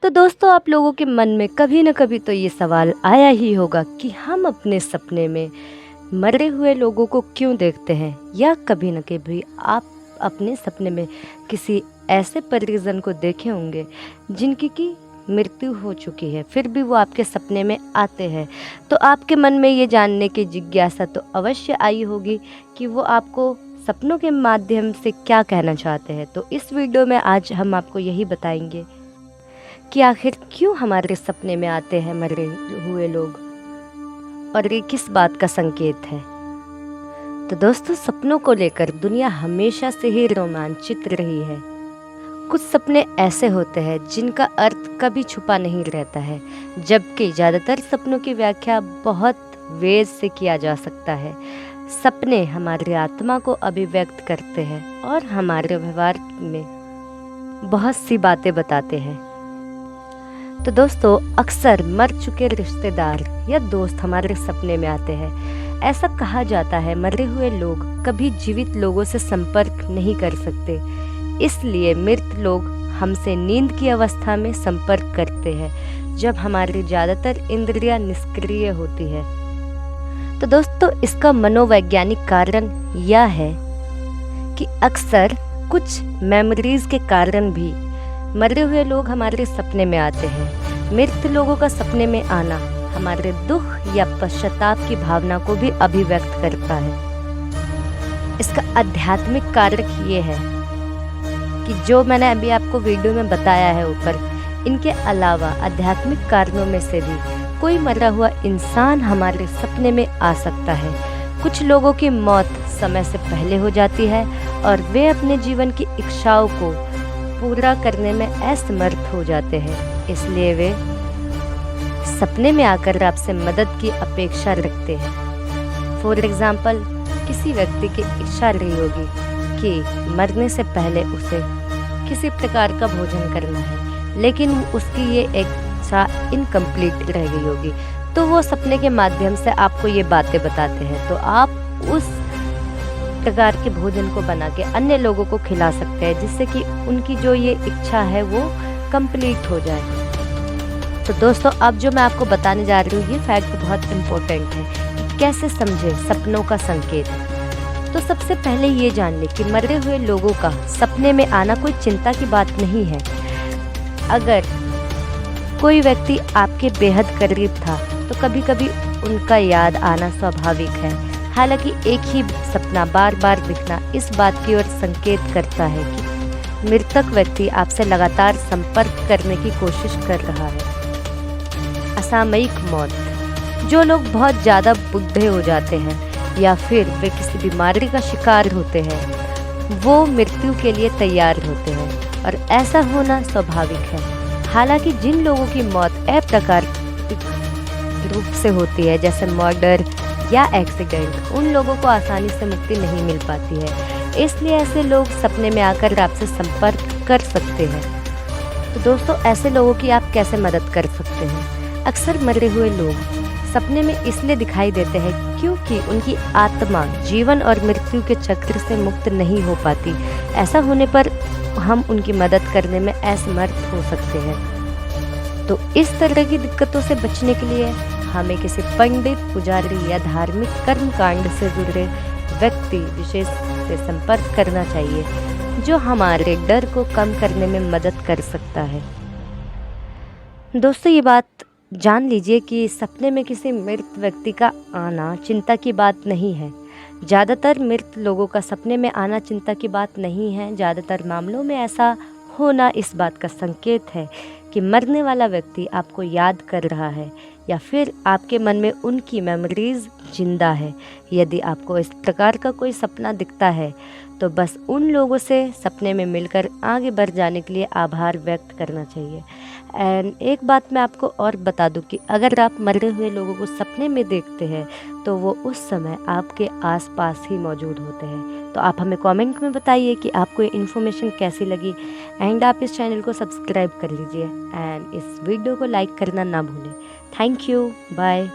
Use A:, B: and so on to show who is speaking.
A: तो दोस्तों, आप लोगों के मन में कभी न कभी तो ये सवाल आया ही होगा कि हम अपने सपने में मरे हुए लोगों को क्यों देखते हैं, या कभी न कभी आप अपने सपने में किसी ऐसे परिजन को देखे होंगे जिनकी की मृत्यु हो चुकी है, फिर भी वो आपके सपने में आते हैं। तो आपके मन में ये जानने की जिज्ञासा तो अवश्य आई होगी कि वो आपको सपनों के माध्यम से क्या कहना चाहते हैं। तो इस वीडियो में आज हम आपको यही बताएंगे कि आखिर क्यों हमारे सपने में आते हैं मरे हुए लोग, और ये किस बात का संकेत है। तो दोस्तों, सपनों को लेकर दुनिया हमेशा से ही रोमांचित रही है। कुछ सपने ऐसे होते हैं जिनका अर्थ कभी छुपा नहीं रहता है, जबकि ज़्यादातर सपनों की व्याख्या बहुत वेद से किया जा सकता है। सपने हमारी आत्मा को अभिव्यक्त करते हैं और हमारे व्यवहार में बहुत सी बातें बताते हैं। तो दोस्तों, अक्सर मर चुके रिश्तेदार या दोस्त हमारे सपने में आते हैं। ऐसा कहा जाता है मरे हुए लोग कभी जीवित लोगों से संपर्क नहीं कर सकते, इसलिए मृत लोग हमसे नींद की अवस्था में संपर्क करते हैं, जब हमारी ज़्यादातर इंद्रियां निष्क्रिय होती है। तो दोस्तों, इसका मनोवैज्ञानिक कारण यह है कि अक्सर कुछ मेमोरीज के कारण भी मरे हुए लोग हमारे सपने में आते हैं। मृत लोगों का सपने में आना हमारे दुख या पश्चाताप की भावना को भी अभिव्यक्त करता है। इसका आध्यात्मिक कारक ये है कि जो मैंने अभी आपको वीडियो में बताया है ऊपर, इनके अलावा आध्यात्मिक कारणों में से भी कोई मरा हुआ इंसान हमारे सपने में आ सकता है। कुछ लोगों की मौत समय से पहले हो जाती है और वे अपने जीवन की इच्छाओं को पूरा करने में असमर्थ हो जाते हैं, इसलिए वे सपने में आकर आपसे मदद की अपेक्षा रखते हैं। फॉर एग्जाम्पल, किसी व्यक्ति की इच्छा रही होगी कि मरने से पहले उसे किसी प्रकार का भोजन करना है, लेकिन उसकी ये इच्छा इनकम्प्लीट रह गई होगी, तो वो सपने के माध्यम से आपको ये बातें बताते हैं। तो आप उस प्रकार के भोजन को बना के अन्य लोगों को खिला सकते हैं, जिससे कि उनकी जो ये इच्छा है वो कंप्लीट हो जाए। तो दोस्तों, अब जो मैं आपको बताने जा रही हूँ, ये फैक्ट बहुत इम्पोर्टेंट है कि कैसे समझे सपनों का संकेत। तो सबसे पहले ये जान ले कि मरे हुए लोगों का सपने में आना कोई चिंता की बात नहीं है। अगर कोई व्यक्ति आपके बेहद करीब था तो कभी कभी उनका याद आना स्वाभाविक है। हालांकि एक ही सपना बार बार दिखना इस बात की ओर संकेत करता है कि मृतक व्यक्ति आपसे लगातार संपर्क करने की कोशिश कर रहा है। असामयिक मौत, जो लोग बहुत ज़्यादा बुढ़े हो जाते हैं या फिर वे किसी बीमारी का शिकार होते हैं, वो मृत्यु के लिए तैयार होते हैं और ऐसा होना स्वाभाविक है। हालांकि जिन लोगों की मौत अप्राकृतिक रूप से होती है, जैसे मर्डर या एक्सीडेंट, उन लोगों को आसानी से मुक्ति नहीं मिल पाती है, इसलिए ऐसे लोग सपने में आकर आपसे संपर्क कर सकते हैं। तो दोस्तों, ऐसे लोगों की आप कैसे मदद कर सकते हैं। अक्सर मरे हुए लोग सपने में इसलिए दिखाई देते हैं क्योंकि उनकी आत्मा जीवन और मृत्यु के चक्र से मुक्त नहीं हो पाती। ऐसा होने पर हम उनकी मदद करने में असमर्थ हो सकते हैं। तो इस तरह की दिक्कतों से बचने के लिए हमें किसी पंडित, पुजारी या धार्मिक कर्मकांड से जुड़े व्यक्ति विशेष से संपर्क करना चाहिए, जो हमारे डर को कम करने में मदद कर सकता है। दोस्तों, ये बात जान लीजिए कि सपने में किसी मृत व्यक्ति का आना चिंता की बात नहीं है। ज़्यादातर मृत लोगों का सपने में आना चिंता की बात नहीं है। ज़्यादातर मामलों में ऐसा होना इस बात का संकेत है कि मरने वाला व्यक्ति आपको याद कर रहा है या फिर आपके मन में उनकी मेमोरीज जिंदा है। यदि आपको इस प्रकार का कोई सपना दिखता है तो बस उन लोगों से सपने में मिलकर आगे बढ़ जाने के लिए आभार व्यक्त करना चाहिए। एंड एक बात मैं आपको और बता दूं कि अगर आप मरे हुए लोगों को सपने में देखते हैं तो वो उस समय आपके आसपास ही मौजूद होते हैं। तो आप हमें कमेंट में बताइए कि आपको ये इन्फॉर्मेशन कैसी लगी, एंड आप इस चैनल को सब्सक्राइब कर लीजिए एंड इस वीडियो को लाइक करना ना भूलें। Thank you, bye.